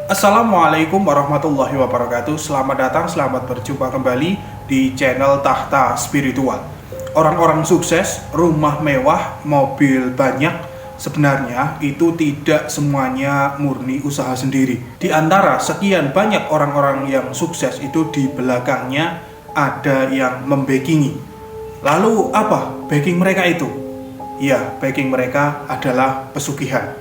Assalamualaikum warahmatullahi wabarakatuh. Selamat datang, selamat berjumpa kembali di channel Tahta Spiritual. Orang-orang sukses, rumah mewah, mobil banyak, sebenarnya itu tidak semuanya murni usaha sendiri. Di antara sekian banyak orang-orang yang sukses itu di belakangnya ada yang membackingi. Lalu apa backing mereka itu? Ya, backing mereka adalah pesugihan.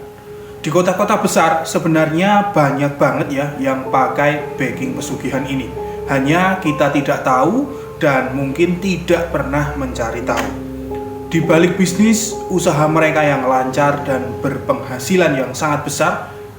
Di kota-kota besar sebenarnya banyak banget ya yang pakai backing pesugihan ini. Hanya kita tidak tahu dan mungkin tidak pernah mencari tahu. Di balik bisnis usaha mereka yang lancar dan berpenghasilan yang sangat besar,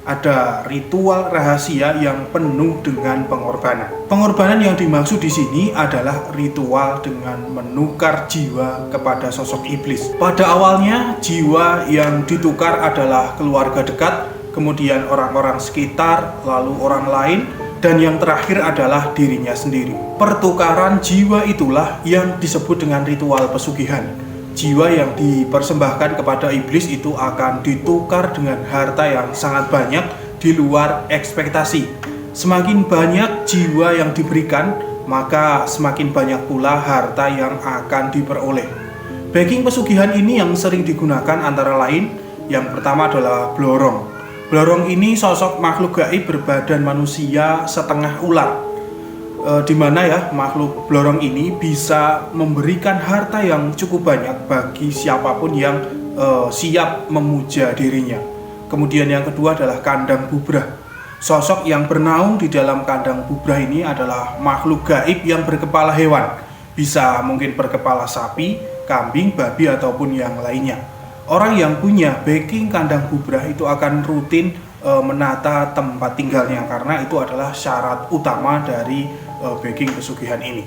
ada ritual rahasia yang penuh dengan pengorbanan. Pengorbanan yang dimaksud di sini adalah ritual dengan menukar jiwa kepada sosok iblis. Pada awalnya, jiwa yang ditukar adalah keluarga dekat, kemudian orang-orang sekitar, lalu orang lain, dan yang terakhir adalah dirinya sendiri. Pertukaran jiwa itulah yang disebut dengan ritual pesugihan. Jiwa yang dipersembahkan kepada iblis itu akan ditukar dengan harta yang sangat banyak di luar ekspektasi. Semakin banyak jiwa yang diberikan, maka semakin banyak pula harta yang akan diperoleh. Backing pesugihan ini yang sering digunakan antara lain, yang pertama adalah blorong. Blorong ini sosok makhluk gaib berbadan manusia setengah ular. Di mana ya makhluk blorong ini bisa memberikan harta yang cukup banyak bagi siapapun yang siap memuja dirinya. Kemudian yang kedua adalah kandang bubrah. Sosok yang bernaung di dalam kandang bubrah ini adalah makhluk gaib yang berkepala hewan. Bisa mungkin berkepala sapi, kambing, babi ataupun yang lainnya. Orang yang punya backing kandang bubrah itu akan rutin menata tempat tinggalnya karena itu adalah syarat utama dari backing pesugihan ini.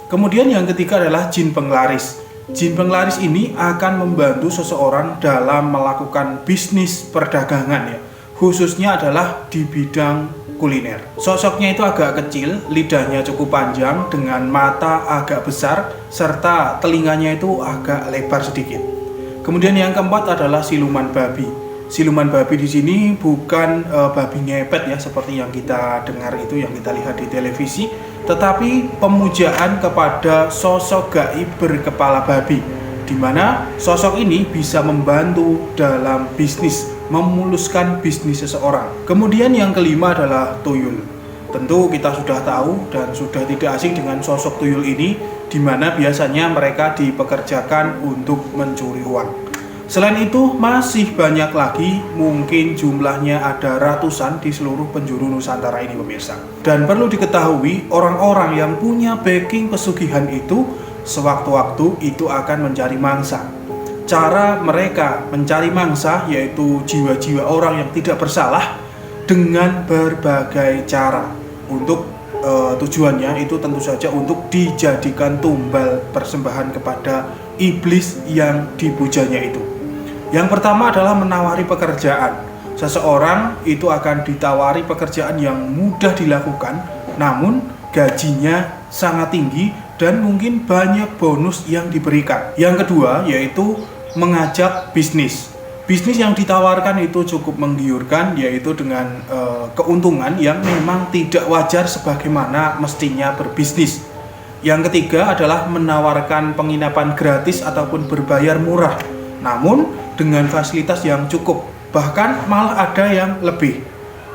Kemudian yang ketiga adalah jin penglaris. Jin penglaris ini akan membantu seseorang dalam melakukan bisnis perdagangan ya, khususnya adalah di bidang kuliner. Sosoknya itu agak kecil, lidahnya cukup panjang dengan mata agak besar serta telinganya itu agak lebar sedikit. Kemudian yang keempat adalah siluman babi. Siluman babi di sini bukan babi ngepet ya seperti yang kita dengar itu, yang kita lihat di televisi, tetapi pemujaan kepada sosok gaib berkepala babi, di mana sosok ini bisa membantu dalam bisnis, memuluskan bisnis seseorang. Kemudian yang kelima adalah tuyul. Tentu kita sudah tahu dan sudah tidak asing dengan sosok tuyul ini, di mana biasanya mereka dipekerjakan untuk mencuri uang. Selain itu masih banyak lagi, mungkin jumlahnya ada ratusan di seluruh penjuru Nusantara ini pemirsa. Dan perlu diketahui orang-orang yang punya backing pesugihan itu sewaktu-waktu itu akan mencari mangsa. Cara mereka mencari mangsa yaitu jiwa-jiwa orang yang tidak bersalah dengan berbagai cara. Untuk tujuannya itu tentu saja untuk dijadikan tumbal persembahan kepada iblis yang dipujanya itu. Yang pertama adalah menawari pekerjaan. Seseorang itu akan ditawari pekerjaan yang mudah dilakukan, namun gajinya sangat tinggi dan mungkin banyak bonus yang diberikan. Yang kedua yaitu mengajak bisnis. Bisnis yang ditawarkan itu cukup menggiurkan, yaitu dengan keuntungan yang memang tidak wajar sebagaimana mestinya berbisnis. Yang ketiga adalah menawarkan penginapan gratis ataupun berbayar murah, namun dengan fasilitas yang cukup, bahkan malah ada yang lebih.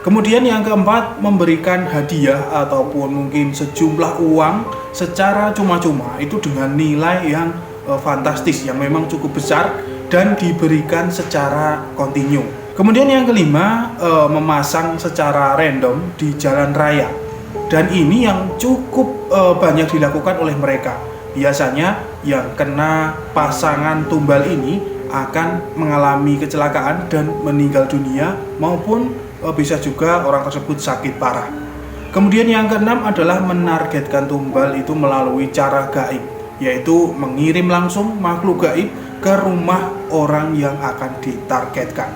Kemudian yang keempat, memberikan hadiah ataupun mungkin sejumlah uang secara cuma-cuma itu dengan nilai yang fantastis, yang memang cukup besar dan diberikan secara kontinu. Kemudian yang kelima, memasang secara random di jalan raya. Dan ini yang cukup banyak dilakukan oleh mereka. Biasanya yang kena pasangan tumbal ini akan mengalami kecelakaan dan meninggal dunia, maupun bisa juga orang tersebut sakit parah. Kemudian yang keenam adalah menargetkan tumbal itu melalui cara gaib, yaitu mengirim langsung makhluk gaib ke rumah orang yang akan ditargetkan.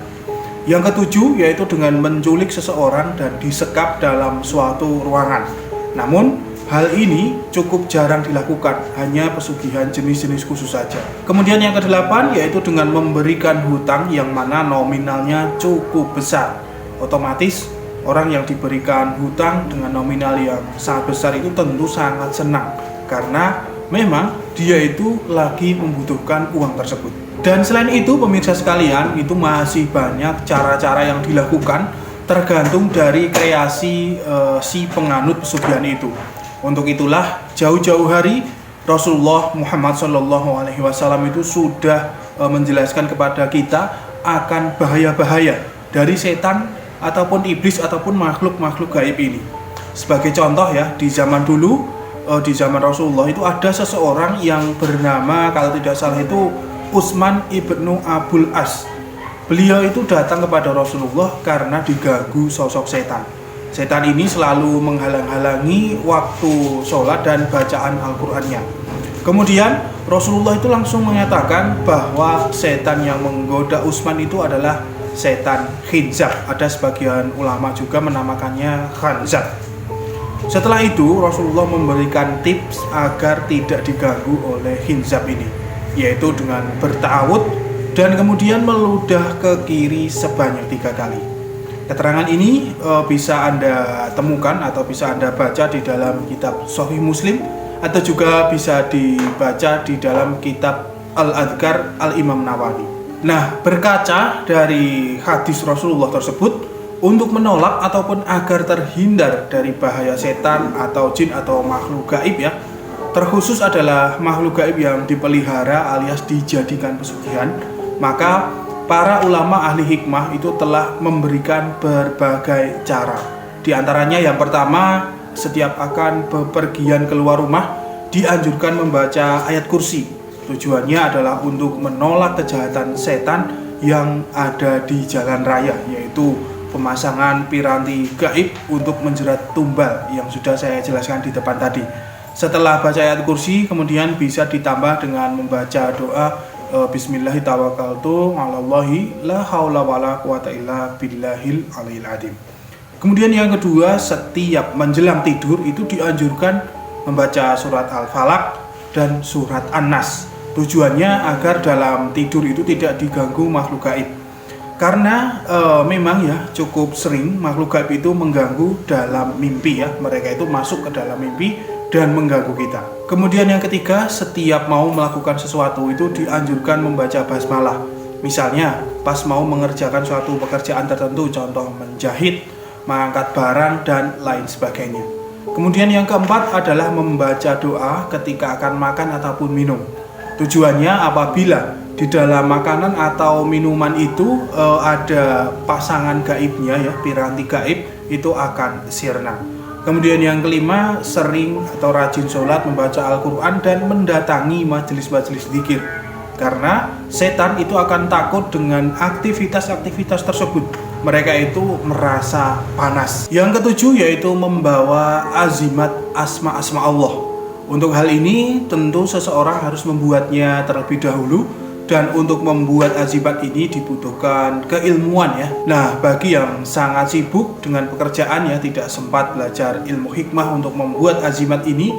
Yang ketujuh yaitu dengan menculik seseorang dan disekap dalam suatu ruangan. Namun hal ini cukup jarang dilakukan, hanya pesugihan jenis-jenis khusus saja. Kemudian yang kedelapan yaitu dengan memberikan hutang yang mana nominalnya cukup besar. Otomatis Orang yang diberikan hutang dengan nominal yang sangat besar itu tentu sangat senang, karena memang dia itu lagi membutuhkan uang tersebut. Dan selain itu pemirsa sekalian, itu masih banyak cara-cara yang dilakukan tergantung dari kreasi si penganut pesugihan itu. Untuk itulah jauh-jauh hari Rasulullah Muhammad SAW itu sudah menjelaskan kepada kita akan bahaya-bahaya dari setan ataupun iblis ataupun makhluk-makhluk gaib ini. Sebagai contoh ya, di zaman dulu, di zaman Rasulullah itu ada seseorang yang bernama, kalau tidak salah itu Utsman ibnu Abul As. Beliau itu datang kepada Rasulullah karena diganggu sosok setan. Setan ini selalu menghalang-halangi waktu sholat dan bacaan Al-Qur'annya. Kemudian Rasulullah itu langsung menyatakan bahwa setan yang menggoda Utsman itu adalah setan khinzab. Ada sebagian ulama juga menamakannya khanzab. Setelah itu Rasulullah memberikan tips agar tidak diganggu oleh khinzab ini, yaitu dengan berta'awud dan kemudian meludah ke kiri sebanyak 3 kali. Keterangan ini bisa Anda temukan atau bisa Anda baca di dalam kitab Sahih Muslim, atau juga bisa dibaca di dalam kitab Al-Adhkar Al-Imam Nawawi. Nah, berkaca dari hadis Rasulullah tersebut, untuk menolak ataupun agar terhindar dari bahaya setan atau jin atau makhluk gaib ya, terkhusus adalah makhluk gaib yang dipelihara alias dijadikan pesugihan, maka para ulama ahli hikmah itu telah memberikan berbagai cara. Di antaranya yang pertama, setiap akan bepergian keluar rumah dianjurkan membaca ayat kursi. Tujuannya adalah untuk menolak kejahatan setan yang ada di jalan raya, yaitu pemasangan piranti gaib untuk menjerat tumbal yang sudah saya jelaskan di depan tadi. Setelah baca ayat kursi, kemudian bisa ditambah dengan membaca doa Bismillahirrahmanirrahim, 'alallahi la haula wala quwata illa billahil aliyil azim. Kemudian yang kedua, setiap menjelang tidur itu dianjurkan membaca surat Al-Falaq dan surat An-Nas. Tujuannya agar dalam tidur itu tidak diganggu makhluk gaib. Karena memang ya cukup sering makhluk gaib itu mengganggu dalam mimpi ya. Mereka itu masuk ke dalam mimpi dan mengganggu kita. Kemudian yang ketiga, setiap mau melakukan sesuatu itu dianjurkan membaca basmalah. Misalnya pas mau mengerjakan suatu pekerjaan tertentu, contoh menjahit, mengangkat barang, dan lain sebagainya. Kemudian yang keempat adalah membaca doa ketika akan makan ataupun minum. Tujuannya apabila di dalam makanan atau minuman itu ada pasangan gaibnya ya, piranti gaib, itu akan sirna. Kemudian yang kelima, sering atau rajin sholat, membaca Al-Quran, dan mendatangi majelis-majelis zikir. Karena setan itu akan takut dengan aktivitas-aktivitas tersebut. Mereka itu merasa panas. Yang ketujuh yaitu membawa azimat asma-asma Allah. Untuk hal ini tentu seseorang harus membuatnya terlebih dahulu. Dan untuk membuat azimat ini dibutuhkan keilmuan ya. Nah, bagi yang sangat sibuk dengan pekerjaan ya, tidak sempat belajar ilmu hikmah untuk membuat azimat ini,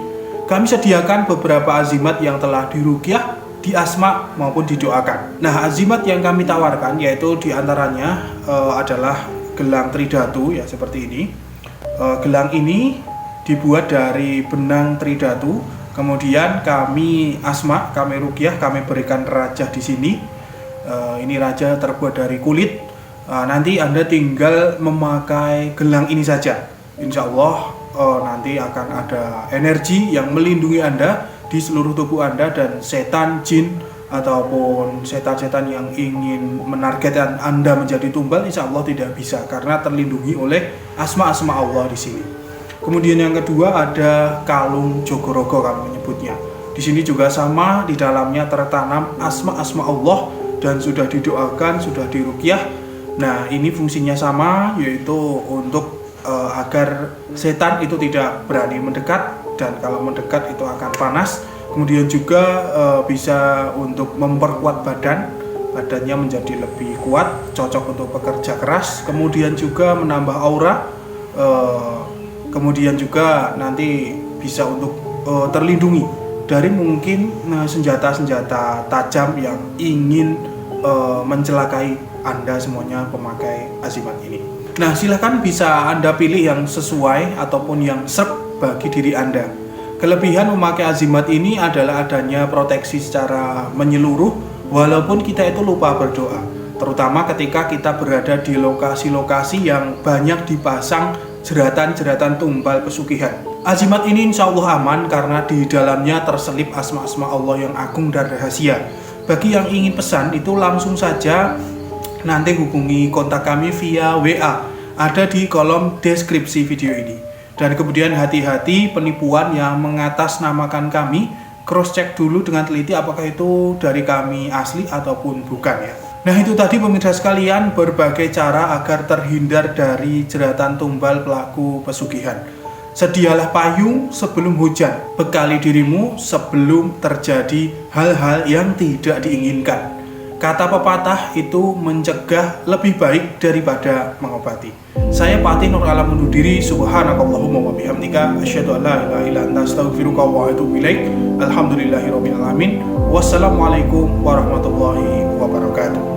kami sediakan beberapa azimat yang telah diruqyah, diasma maupun didoakan. Nah, azimat yang kami tawarkan yaitu diantaranya adalah gelang tridatu ya, seperti ini. Gelang ini dibuat dari benang tridatu. Kemudian kami asma, kami ruqyah, kami berikan rajah di sini. Ini rajah terbuat dari kulit. Nanti Anda tinggal memakai gelang ini saja. Insya Allah nanti akan ada energi yang melindungi Anda di seluruh tubuh Anda, dan setan, jin, ataupun setan-setan yang ingin menargetkan Anda menjadi tumbal, insya Allah tidak bisa karena terlindungi oleh asma-asma Allah di sini. Kemudian yang kedua ada kalung jogorogo kami menyebutnya. Di sini juga sama, di dalamnya tertanam asma-asma Allah dan sudah didoakan, sudah diruqyah. Nah, ini fungsinya sama, yaitu untuk agar setan itu tidak berani mendekat, dan kalau mendekat itu akan panas. Kemudian juga bisa untuk memperkuat badannya menjadi lebih kuat, cocok untuk bekerja keras. Kemudian juga menambah aura. Kemudian juga nanti bisa untuk terlindungi dari mungkin senjata-senjata tajam yang ingin mencelakai Anda semuanya pemakai azimat ini. Nah, silahkan bisa Anda pilih yang sesuai ataupun yang serp bagi diri Anda. Kelebihan memakai azimat ini adalah adanya proteksi secara menyeluruh walaupun kita itu lupa berdoa. Terutama ketika kita berada di lokasi-lokasi yang banyak dipasang jeratan-jeratan tumbal pesugihan. Azimat ini insya Allah aman karena di dalamnya terselip asma-asma Allah yang agung dan rahasia. Bagi yang ingin pesan itu langsung saja nanti hubungi kontak kami via WA, ada di kolom deskripsi video ini. Dan kemudian hati-hati penipuan yang mengatasnamakan kami, cross check dulu dengan teliti apakah itu dari kami asli ataupun bukan ya. Nah, itu tadi pemirsa sekalian berbagai cara agar terhindar dari jeratan tumbal pelaku pesugihan. Sedialah payung sebelum hujan, bekali dirimu sebelum terjadi hal-hal yang tidak diinginkan. Kata pepatah itu mencegah lebih baik daripada mengobati. Saya Patih Nur Alam undur diri. Subhanakallahumma wa bihamdika asyhadu an la ilaha illa anta astaghfiruka wa atubu ilaik. Alhamdulillahirabbil alamin. Wassalamualaikum warahmatullahi wabarakatuh.